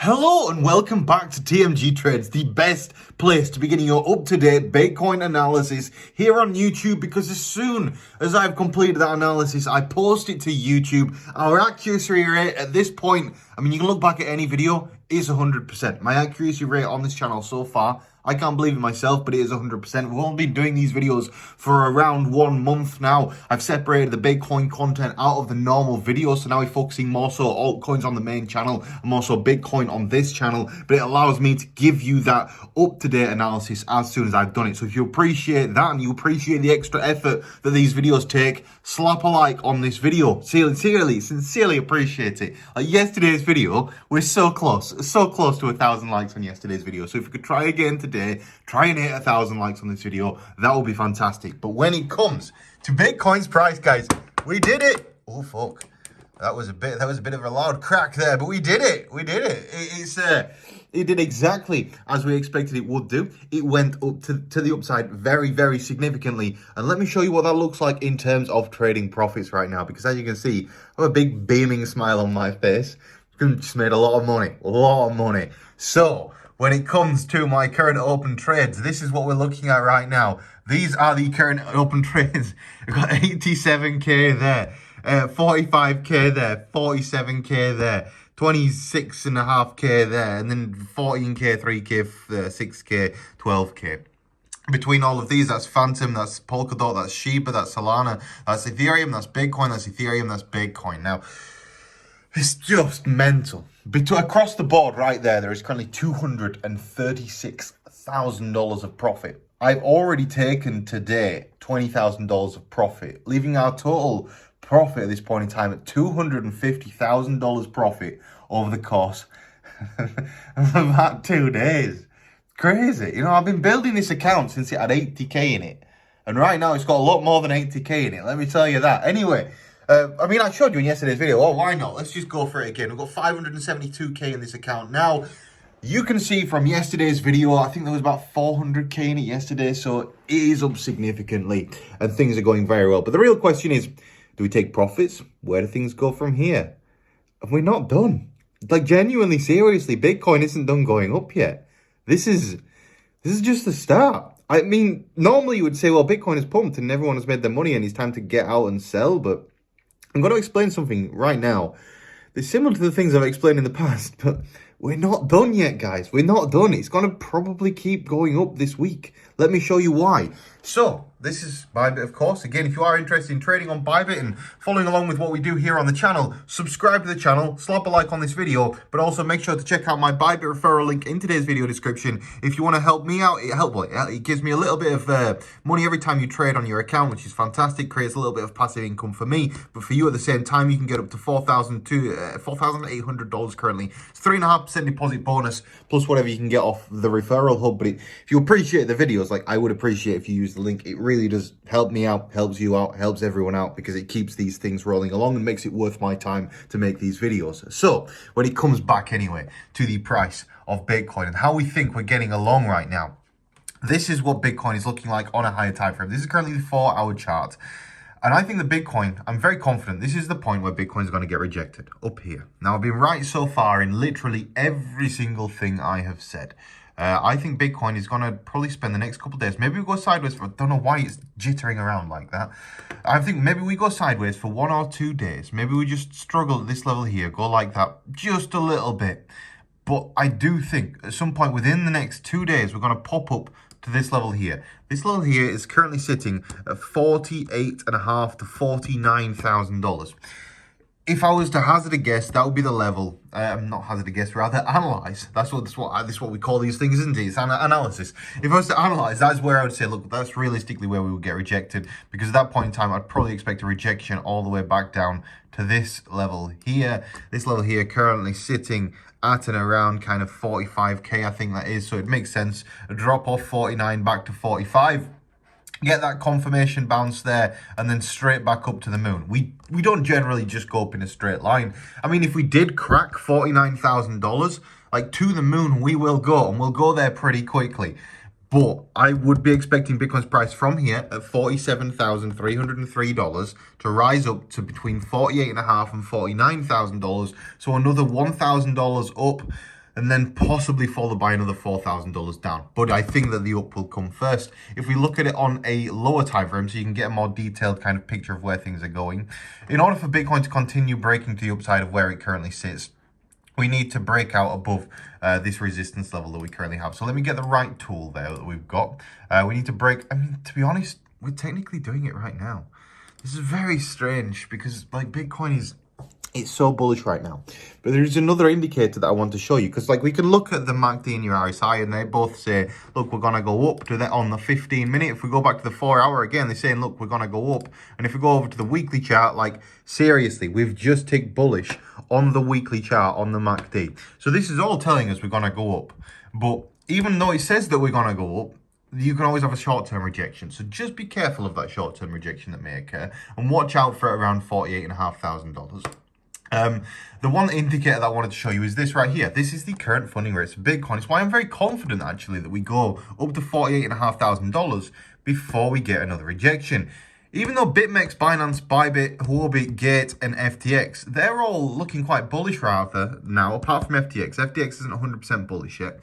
Hello and welcome back to TMG Trades, the best place to be getting your up-to-date Bitcoin analysis here on YouTube, because as soon as I've completed that analysis, I post it to YouTube. Our accuracy rate at this point, I mean, you can look back at any video, is 100%. My accuracy rate on this channel so far, I can't believe it myself, but it is 100%. We've only been doing these videos for around 1 month now. I've separated the Bitcoin content out of the normal videos, so now we're focusing more so altcoins on the main channel and more so Bitcoin on this channel, but it allows me to give you that up-to-date analysis as soon as I've done it. So if you appreciate that and you appreciate the extra effort that these videos take, slap a like on this video. Sincerely appreciate it. Like yesterday's video, we're so close to 1,000 likes on yesterday's video. So if we could try again today, try and hit 1,000 likes on this video, that would be fantastic. But when it comes to Bitcoin's price, guys, we did it. Oh fuck, that was a bit of a loud crack there, but we did it. It did exactly as we expected it would do. It went up to the upside very significantly. And let me show you what that looks like in terms of trading profits right now, because as you can see, I have a big beaming smile on my face. Just made a lot of money. So when it comes to my current open trades, this is what we're looking at right now. These are the current open trades. We've got 87k there, 45k there, 47k there, 26.5k there, and then 14k, 3k, 6k, 12k. Between all of these, that's Phantom, that's Polkadot, that's Shiba, that's Solana, that's Ethereum, that's Bitcoin, that's Ethereum, that's Bitcoin. Now, it's just mental. Across the board right there is currently $236,000 of profit. I've already taken today $20,000 of profit, leaving our total profit at this point in time at $250,000 profit over the course of about 2 days. Crazy. You know, I've been building this account since it had 80k in it. And right now it's got a lot more than 80k in it. Let me tell you that. Anyway, I mean, I showed you in yesterday's video. Oh, why not? Let's just go for it again. We've got 572k in this account. Now, you can see from yesterday's video, I think there was about 400k in it yesterday. So it is up significantly and things are going very well. But the real question is, do we take profits? Where do things go from here? And we're not done. Like, genuinely, seriously, Bitcoin isn't done going up yet. This is just the start. I mean, normally you would say, well, Bitcoin is pumped and everyone has made their money and it's time to get out and sell. But I'm going to explain something right now. It's similar to the things I've explained in the past, but we're not done yet, guys. We're not done. It's going to probably keep going up this week. Let me show you why. So, this is Bybit, of course. Again, if you are interested in trading on Bybit and following along with what we do here on the channel, subscribe to the channel, slap a like on this video, but also make sure to check out my Bybit referral link in today's video description. If you want to help me out, it gives me a little bit of money every time you trade on your account, which is fantastic. Creates a little bit of passive income for me, but for you at the same time, you can get up to $4,800 currently. It's 3.5% deposit bonus plus whatever you can get off the referral hub. But if you appreciate the videos, like I would appreciate if you use the link. It really does help me out, helps you out, helps everyone out, because it keeps these things rolling along and makes it worth my time to make these videos. So when it comes back anyway to the price of Bitcoin and how we think we're getting along right now, this is what Bitcoin is looking like on a higher time frame. This is currently the 4-hour chart. And I think the Bitcoin, I'm very confident this is the point where Bitcoin is going to get rejected, up here. Now, I've been right so far in literally every single thing I have said. I think Bitcoin is going to probably spend the next couple of days. Maybe we go sideways for, I don't know why it's jittering around like that. I think maybe we go sideways for 1 or 2 days. Maybe we just struggle at this level here, go like that just a little bit. But I do think at some point within the next 2 days, we're going to pop up to this level here. This level here is currently sitting at $48,500 to $49,000. If I was to hazard a guess, that would be the level. Not hazard a guess, rather analyze. That's what we call these things, isn't it? It's analysis. If I was to analyze, that's where I would say, look, that's realistically where we would get rejected. Because at that point in time, I'd probably expect a rejection all the way back down to this level here. This level here currently sitting at and around kind of 45k, I think that is. So it makes sense. A drop off 49 back to 45. Get that confirmation bounce there and then straight back up to the moon. We don't generally just go up in a straight line. I mean, if we did crack $49,000, like to the moon, we will go, and we'll go there pretty quickly. But I would be expecting Bitcoin's price from here at $47,303 to rise up to between $48,500 and $49,000. So another $1,000 up and then possibly followed by another $4,000 down. But I think that the up will come first. If we look at it on a lower time frame, so you can get a more detailed kind of picture of where things are going, in order for Bitcoin to continue breaking to the upside of where it currently sits, we need to break out above this resistance level that we currently have. So let me get the right tool there that we've got. We need to break, I mean, to be honest, we're technically doing it right now. This is very strange because like Bitcoin is, it's so bullish right now. But there's another indicator that I want to show you, because like we can look at the MACD and your RSI and they both say, look, we're going to go up to that on the 15 minute. If we go back to the 4 hour again, they're saying, look, we're going to go up. And if we go over to the weekly chart, like seriously, we've just ticked bullish on the weekly chart on the MACD. So this is all telling us we're going to go up. But even though it says that we're going to go up, you can always have a short-term rejection. So just be careful of that short-term rejection that may occur and watch out for it around $48,500. The one indicator that I wanted to show you is this right here. This is the current funding rates for Bitcoin. It's why I'm very confident actually that we go up to $48,500 before we get another rejection. Even though BitMEX, Binance, Bybit, Huobi, Gate, and FTX, they're all looking quite bullish rather now, apart from FTX. FTX isn't 100% bullish yet.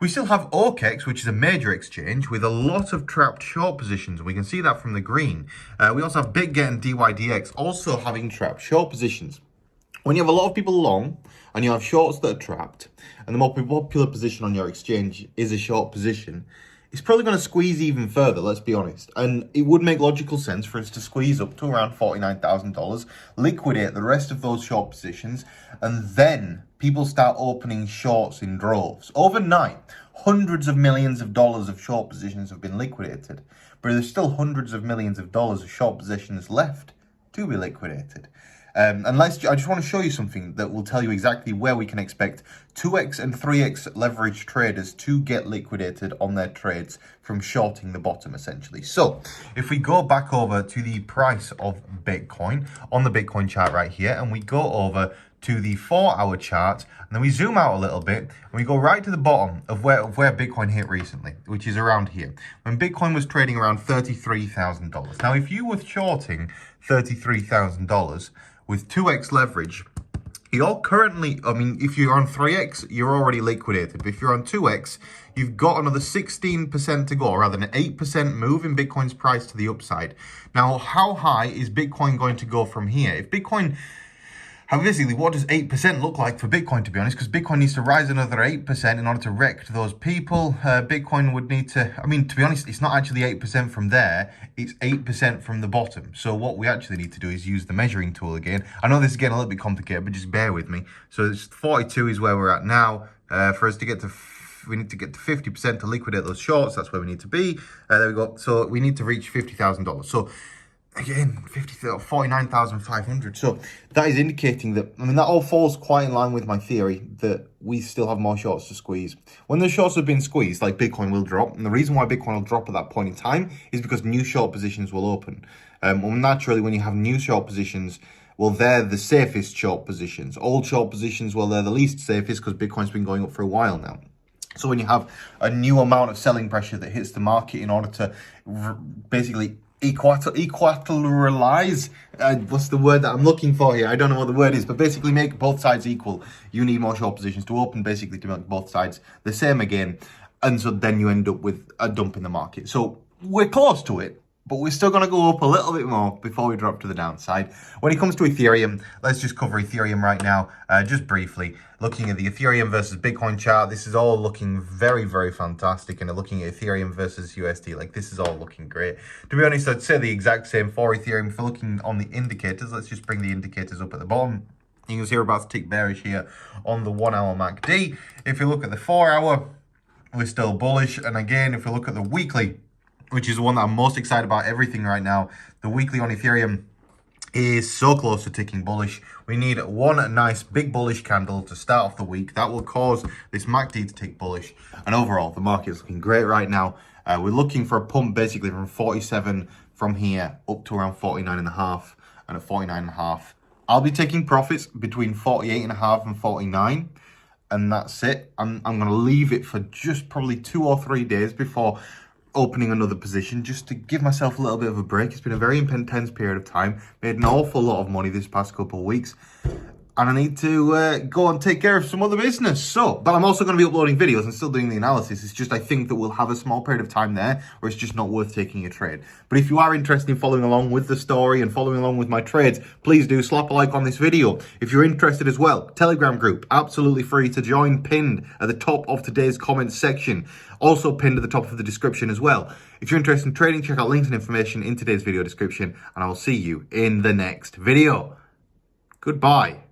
We still have OKEX, which is a major exchange with a lot of trapped short positions. We can see that from the green. We also have BitGet and DYDX also having trapped short positions. When you have a lot of people long and you have shorts that are trapped, and the more popular position on your exchange is a short position, it's probably going to squeeze even further, let's be honest. And it would make logical sense for us to squeeze up to around $49,000, liquidate the rest of those short positions, and then people start opening shorts in droves. Overnight, hundreds of millions of dollars of short positions have been liquidated, but there's still hundreds of millions of dollars of short positions left to be liquidated. And I just want to show you something that will tell you exactly where we can expect 2x and 3x leverage traders to get liquidated on their trades from shorting the bottom, essentially. So if we go back over to the price of Bitcoin on the Bitcoin chart right here, and we go over to the 4 hour chart, and then we zoom out a little bit, and we go right to the bottom of where Bitcoin hit recently, which is around here, when Bitcoin was trading around $33,000. Now, if you were shorting $33,000 with 2x leverage, you're currently, I mean, if you're on 3x, you're already liquidated. But if you're on 2x, you've got another 16% to go, or rather an 8% move in Bitcoin's price to the upside. Now, how high is Bitcoin going to go from here? If Bitcoin, basically, what does 8% look like for Bitcoin, to be honest? Because Bitcoin needs to rise another 8% in order to wreck those people. Bitcoin would need to, I mean, to be honest, it's not actually 8% from there. It's 8% from the bottom. So what we actually need to do is use the measuring tool again. I know this is getting a little bit complicated, but just bear with me. So it's 42 is where we're at now. For us to get to, we need to get to 50% to liquidate those shorts. That's where we need to be. There we go. So we need to reach $50,000. So again, 49,500. So that is indicating that, I mean, that all falls quite in line with my theory that we still have more shorts to squeeze. When the shorts have been squeezed, like Bitcoin will drop. And the reason why Bitcoin will drop at that point in time is because new short positions will open. Well, naturally, when you have new short positions, well, they're the safest short positions. Old short positions, well, they're the least safest because Bitcoin's been going up for a while now. So when you have a new amount of selling pressure that hits the market in order to basically equalize, what's the word that I'm looking for here? I don't know what the word is, but basically make both sides equal. You need more short positions to open, basically to make both sides the same again. And so then you end up with a dump in the market. So we're close to it, but we're still going to go up a little bit more before we drop to the downside. When it comes to Ethereum, let's just cover Ethereum right now, just briefly. Looking at the Ethereum versus Bitcoin chart, this is all looking very, very fantastic. And looking at Ethereum versus USD, like this is all looking great. To be honest, I'd say the exact same for Ethereum. If we're looking on the indicators, let's just bring the indicators up at the bottom. You can see we're about to tick bearish here on the 1 hour MACD. If you look at the 4 hour, we're still bullish. And again, if we look at the weekly, which is the one that I'm most excited about everything right now, the weekly on Ethereum is so close to ticking bullish. We need one nice big bullish candle to start off the week. That will cause this MACD to tick bullish. And overall, the market is looking great right now. We're looking for a pump basically from 47 from here up to around 49.5. And at 49.5, I'll be taking profits between 48.5 and 49. And that's it. I'm going to leave it for just probably 2 or 3 days before opening another position, just to give myself a little bit of a break. It's been a very intense period of time. Made an awful lot of money this past couple of weeks. and I need to go and take care of some other business. So, but I'm also going to be uploading videos and still doing the analysis. It's just I think that we'll have a small period of time there where it's just not worth taking a trade. But if you are interested in following along with the story and following along with my trades, please do slap a like on this video. If you're interested as well, Telegram group, absolutely free to join, pinned at the top of today's comments section. Also pinned at the top of the description as well. If you're interested in trading, check out links and information in today's video description, and I will see you in the next video. Goodbye.